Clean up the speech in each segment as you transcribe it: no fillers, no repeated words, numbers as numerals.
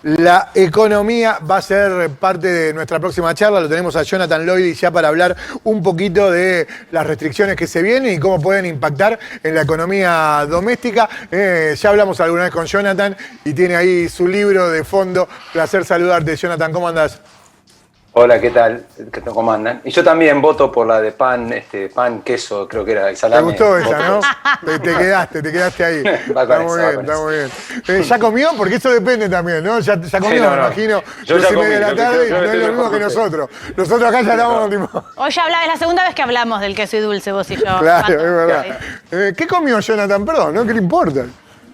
La economía va a ser parte de nuestra próxima charla. Lo tenemos a Jonathan Loidy ya para hablar un poquito de las restricciones que se vienen y cómo pueden impactar en la economía doméstica. Ya hablamos alguna vez con Jonathan y tiene ahí su libro de fondo. Placer saludarte, Jonathan. ¿Cómo andás? Hola, ¿qué tal? ¿Cómo andan? Y yo también voto por la de pan, queso, creo que era, y salame. ¿Te gustó esa, no? Te quedaste ahí. Está muy bien. ¿Ya comió? Porque eso depende también, ¿no? Ya comió, sí, no, me imagino. Yo ya 2:30 de la tarde y yo no es lo mismo que nosotros. Nosotros acá ya hablamos tipo... Hoy ya hablaba, es la segunda vez que hablamos del queso y dulce, vos y yo. Claro, es verdad. ¿Qué comió Jonathan? Perdón, ¿no? ¿Qué le importa?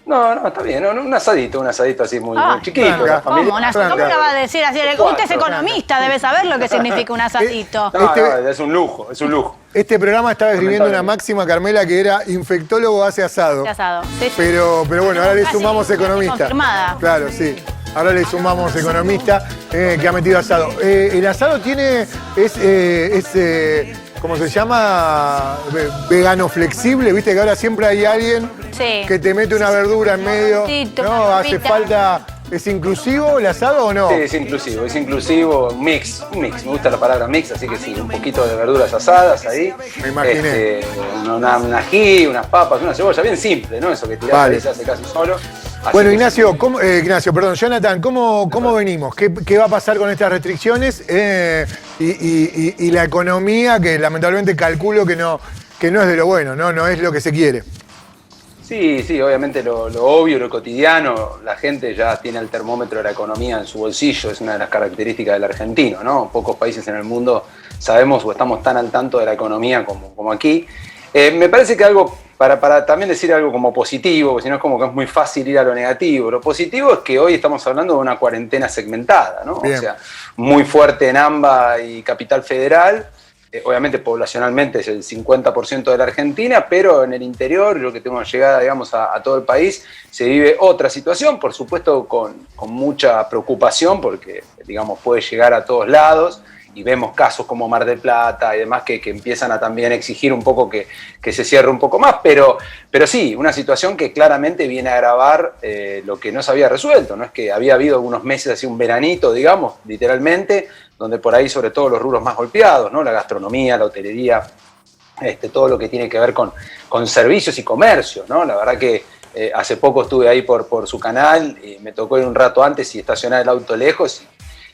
No, está bien, un asadito así muy chiquito. Franca. ¿Cómo lo va a decir así? Usted es economista, debe saber lo que significa un asadito. Es un lujo. Este programa estaba escribiendo una máxima, Carmela, que era infectólogo hace asado. Sí. Pero bueno, ahora le sumamos economista. Confirmada. Claro, sí. Ahora le sumamos economista que ha metido asado. El asado ¿cómo se llama? Vegano flexible, viste que ahora siempre hay alguien que te mete una verdura en medio. ¿No? Hace falta. ¿Es inclusivo el asado o no? Sí, es inclusivo, un mix. Me gusta la palabra mix, así que sí, un poquito de verduras asadas ahí. Me imaginé. Un ají, unas papas, una cebolla, bien simple, ¿no? Eso que tirás y se hace casi solo. Así bueno, Jonathan, ¿cómo venimos? ¿Qué va a pasar con estas restricciones? Y la economía, que lamentablemente calculo que no es de lo bueno, no es lo que se quiere. Sí, obviamente lo obvio, lo cotidiano, la gente ya tiene el termómetro de la economía en su bolsillo, es una de las características del argentino, ¿no? Pocos países en el mundo sabemos o estamos tan al tanto de la economía como aquí. Me parece que algo, para también decir algo como positivo, porque si no es como que es muy fácil ir a lo negativo. Lo positivo es que hoy estamos hablando de una cuarentena segmentada, ¿no? Bien. O sea, muy fuerte en AMBA y Capital Federal. Obviamente poblacionalmente es el 50% de la Argentina, pero en el interior, lo que tenemos llegada, digamos, a todo el país, se vive otra situación, por supuesto con mucha preocupación, porque, digamos, puede llegar a todos lados, y vemos casos como Mar del Plata y demás que empiezan a también exigir un poco que se cierre un poco más, pero sí, una situación que claramente viene a agravar lo que no se había resuelto, ¿no? Es que había habido algunos meses así, un veranito, digamos, literalmente, donde por ahí sobre todo los rubros más golpeados, ¿no? La gastronomía, la hotelería, todo lo que tiene que ver con servicios y comercio, ¿no? La verdad que hace poco estuve ahí por su canal y me tocó ir un rato antes y estacionar el auto lejos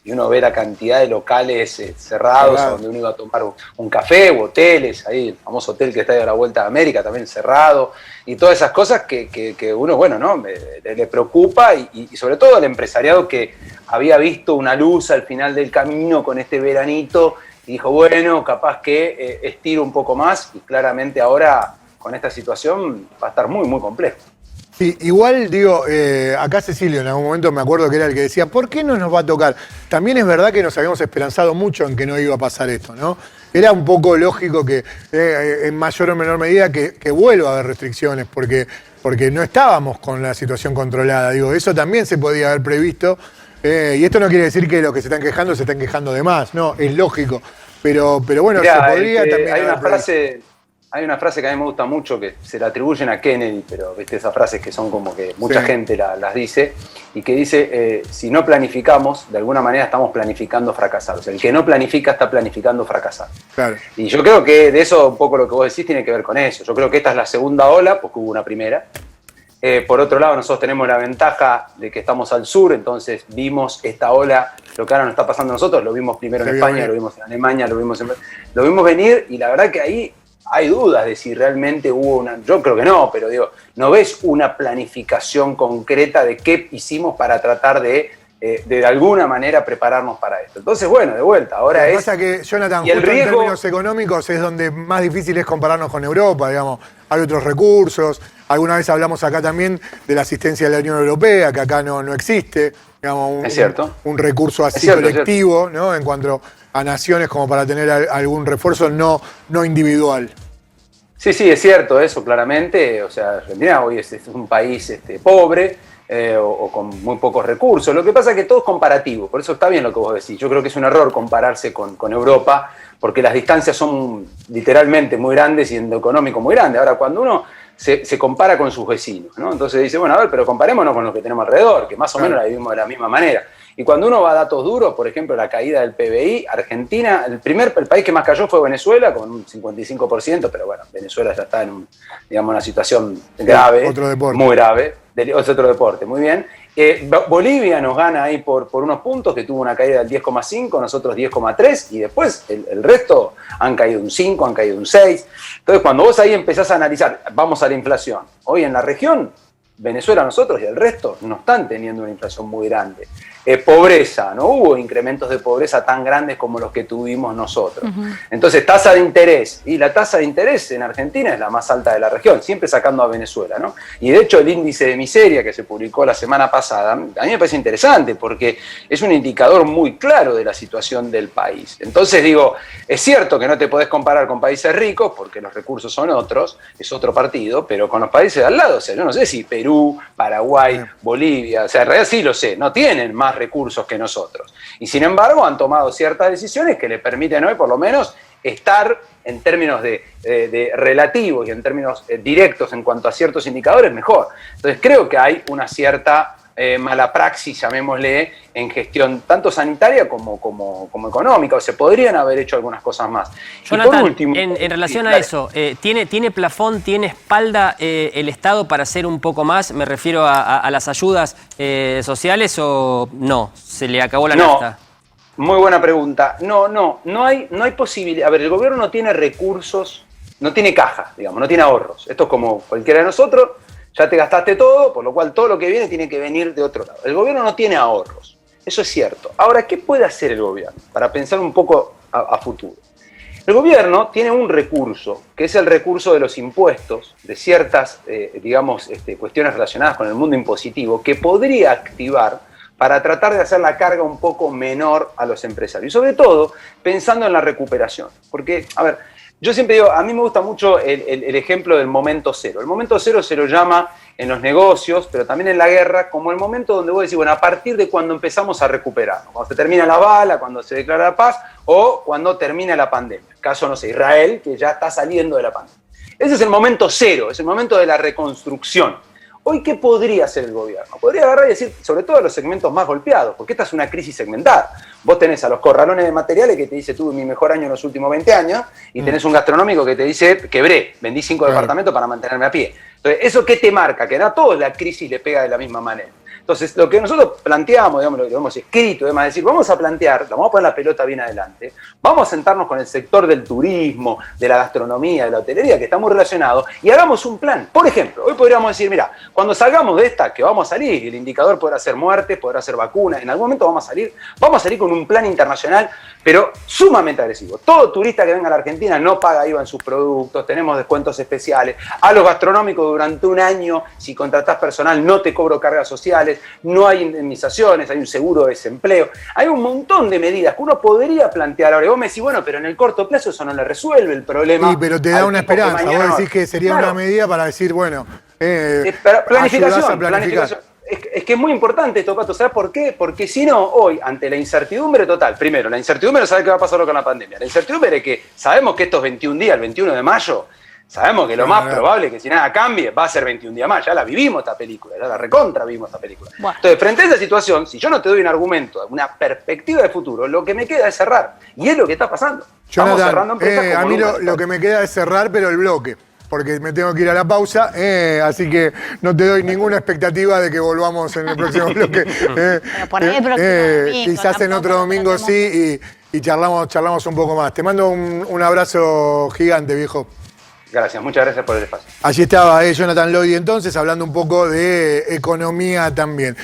y uno ve la cantidad de locales cerrados, donde uno iba a tomar un café o hoteles, ahí el famoso hotel que está de la Vuelta de América también cerrado, y todas esas cosas que uno, bueno, ¿no? le preocupa y sobre todo al empresariado que había visto una luz al final del camino con este veranito y dijo, bueno, capaz que estiro un poco más, y claramente ahora con esta situación va a estar muy, muy complejo. Sí, igual digo, acá Cecilio en algún momento me acuerdo que era el que decía, ¿por qué no nos va a tocar? También es verdad que nos habíamos esperanzado mucho en que no iba a pasar esto, ¿no? Era un poco lógico que en mayor o menor medida que vuelva a haber restricciones, porque no estábamos con la situación controlada. Digo, eso también se podía haber previsto, y esto no quiere decir que los que se están quejando de más, no, es lógico. Pero bueno, mirá, se podría también haber Hay una frase que a mí me gusta mucho, que se la atribuyen a Kennedy, pero viste esas frases que son como que mucha gente las dice, y que dice, si no planificamos, de alguna manera estamos planificando fracasar. O sea, el que no planifica está planificando fracasar. Claro. Y yo creo que de eso, un poco lo que vos decís, tiene que ver con eso. Yo creo que esta es la segunda ola, porque hubo una primera. Por otro lado, nosotros tenemos la ventaja de que estamos al sur, entonces vimos esta ola, lo que ahora nos está pasando a nosotros, lo vimos primero en España, lo vimos en Alemania, lo vimos venir, y la verdad que ahí hay dudas de si realmente hubo una... Yo creo que no, pero digo, no ves una planificación concreta de qué hicimos para tratar de alguna manera prepararnos para esto. Entonces, bueno, de vuelta, ahora es... Lo que pasa que, Jonathan, justo en términos económicos es donde más difícil es compararnos con Europa, digamos. Hay otros recursos. Alguna vez hablamos acá también de la asistencia de la Unión Europea, que acá no existe. Digamos, es cierto. Un recurso así colectivo, ¿no? En cuanto a naciones como para tener algún refuerzo no individual. Sí, es cierto eso, claramente. O sea, Argentina hoy es un país pobre o con muy pocos recursos. Lo que pasa es que todo es comparativo, por eso está bien lo que vos decís. Yo creo que es un error compararse con Europa, porque las distancias son literalmente muy grandes y en lo económico muy grandes. Ahora, cuando uno se compara con sus vecinos, ¿no? Entonces dice, bueno, a ver, pero comparémonos con lo que tenemos alrededor, que más o menos la vivimos de la misma manera. Y cuando uno va a datos duros, por ejemplo, la caída del PBI, Argentina, el país que más cayó fue Venezuela, con un 55%, pero bueno, Venezuela ya está en una situación grave, otro deporte. Muy grave, otro deporte, muy bien. Bolivia nos gana ahí por unos puntos, que tuvo una caída del 10,5, nosotros 10,3, y después el resto han caído un 5, han caído un 6. Entonces, cuando vos ahí empezás a analizar, vamos a la inflación. Hoy en la región, Venezuela, nosotros y el resto no están teniendo una inflación muy grande. Pobreza, no hubo incrementos de pobreza tan grandes como los que tuvimos nosotros. Entonces, tasa de interés, y la tasa de interés en Argentina es la más alta de la región, siempre sacando a Venezuela, ¿no? Y de hecho el índice de miseria que se publicó la semana pasada, a mí me parece interesante porque es un indicador muy claro de la situación del país. Entonces digo, es cierto que no te podés comparar con países ricos porque los recursos son otros, es otro partido, pero con los países de al lado, o sea, yo no sé si Perú, Paraguay, Bolivia, o sea, en realidad sí lo sé, no tienen más recursos que nosotros. Y sin embargo han tomado ciertas decisiones que le permiten hoy por lo menos estar en términos de relativos y en términos directos en cuanto a ciertos indicadores mejor. Entonces creo que hay una cierta mala praxis, llamémosle, en gestión tanto sanitaria como económica. O se podrían haber hecho algunas cosas más. Jonathan, y por último, en relación a eso, ¿tiene plafón, tiene espalda el Estado para hacer un poco más? Me refiero a las ayudas sociales, ¿o no? ¿Se le acabó la nafta? Muy buena pregunta. No hay posibilidad. A ver, el gobierno no tiene recursos, no tiene caja, digamos, no tiene ahorros. Esto es como cualquiera de nosotros. Ya te gastaste todo, por lo cual todo lo que viene tiene que venir de otro lado. El gobierno no tiene ahorros, eso es cierto. Ahora, ¿qué puede hacer el gobierno? Para pensar un poco a futuro. El gobierno tiene un recurso, que es el recurso de los impuestos, de ciertas, cuestiones relacionadas con el mundo impositivo, que podría activar para tratar de hacer la carga un poco menor a los empresarios. Y sobre todo, pensando en la recuperación. Porque, a ver, yo siempre digo, a mí me gusta mucho el ejemplo del momento cero. El momento cero se lo llama en los negocios, pero también en la guerra, como el momento donde vos decís, bueno, a partir de cuando empezamos a recuperar, cuando se termina la bala, cuando se declara la paz, o cuando termina la pandemia. Caso, no sé, Israel, que ya está saliendo de la pandemia. Ese es el momento cero, es el momento de la reconstrucción. Hoy, ¿qué podría hacer el gobierno? Podría agarrar y decir, sobre todo a los segmentos más golpeados, porque esta es una crisis segmentada. Vos tenés a los corralones de materiales que te dice, tuve mi mejor año en los últimos 20 años, y tenés un gastronómico que te dice, quebré, vendí 5 departamentos para mantenerme a pie. Entonces, ¿eso qué te marca? Que a todos la crisis le pega de la misma manera. Entonces, lo que nosotros planteamos, digamos, lo que hemos escrito, es decir, vamos a plantear, vamos a poner la pelota bien adelante, vamos a sentarnos con el sector del turismo, de la gastronomía, de la hotelería, que está muy relacionado, y hagamos un plan. Por ejemplo, hoy podríamos decir, mira, cuando salgamos de esta, que vamos a salir, el indicador podrá ser muerte, podrá ser vacuna, en algún momento vamos a salir con un plan internacional, pero sumamente agresivo. Todo turista que venga a la Argentina no paga IVA en sus productos, tenemos descuentos especiales. A los gastronómicos durante un año, si contratás personal, no te cobro cargas sociales, no hay indemnizaciones, hay un seguro de desempleo. Hay un montón de medidas que uno podría plantear ahora. Y vos me decís, bueno, pero en el corto plazo eso no le resuelve el problema. Sí, pero te da una esperanza. Vos decís que sería una medida para decir, bueno, planificación. Es que es muy importante esto, Pato. ¿Sabes por qué? Porque si no, hoy, ante la incertidumbre total, primero, la incertidumbre de saber qué va a pasar con la pandemia. La incertidumbre es que sabemos que estos 21 días, el 21 de mayo, sabemos que lo más probable es que si nada cambie, va a ser 21 días más. Ya la vivimos esta película, ya la recontra vimos esta película. Bueno. Entonces, frente a esa situación, si yo no te doy un argumento, una perspectiva de futuro, lo que me queda es cerrar. Y es lo que está pasando. Jonathan, estamos cerrando empresas a mí lo que me queda es cerrar, pero el bloque. Porque me tengo que ir a la pausa, así que no te doy ninguna expectativa de que volvamos en el próximo bloque. Por ahí el próximo domingo, quizás en otro domingo sí, y charlamos un poco más. Te mando un abrazo gigante, viejo. Gracias, muchas gracias por el espacio. Allí estaba Jonathan Lodi entonces, hablando un poco de economía también.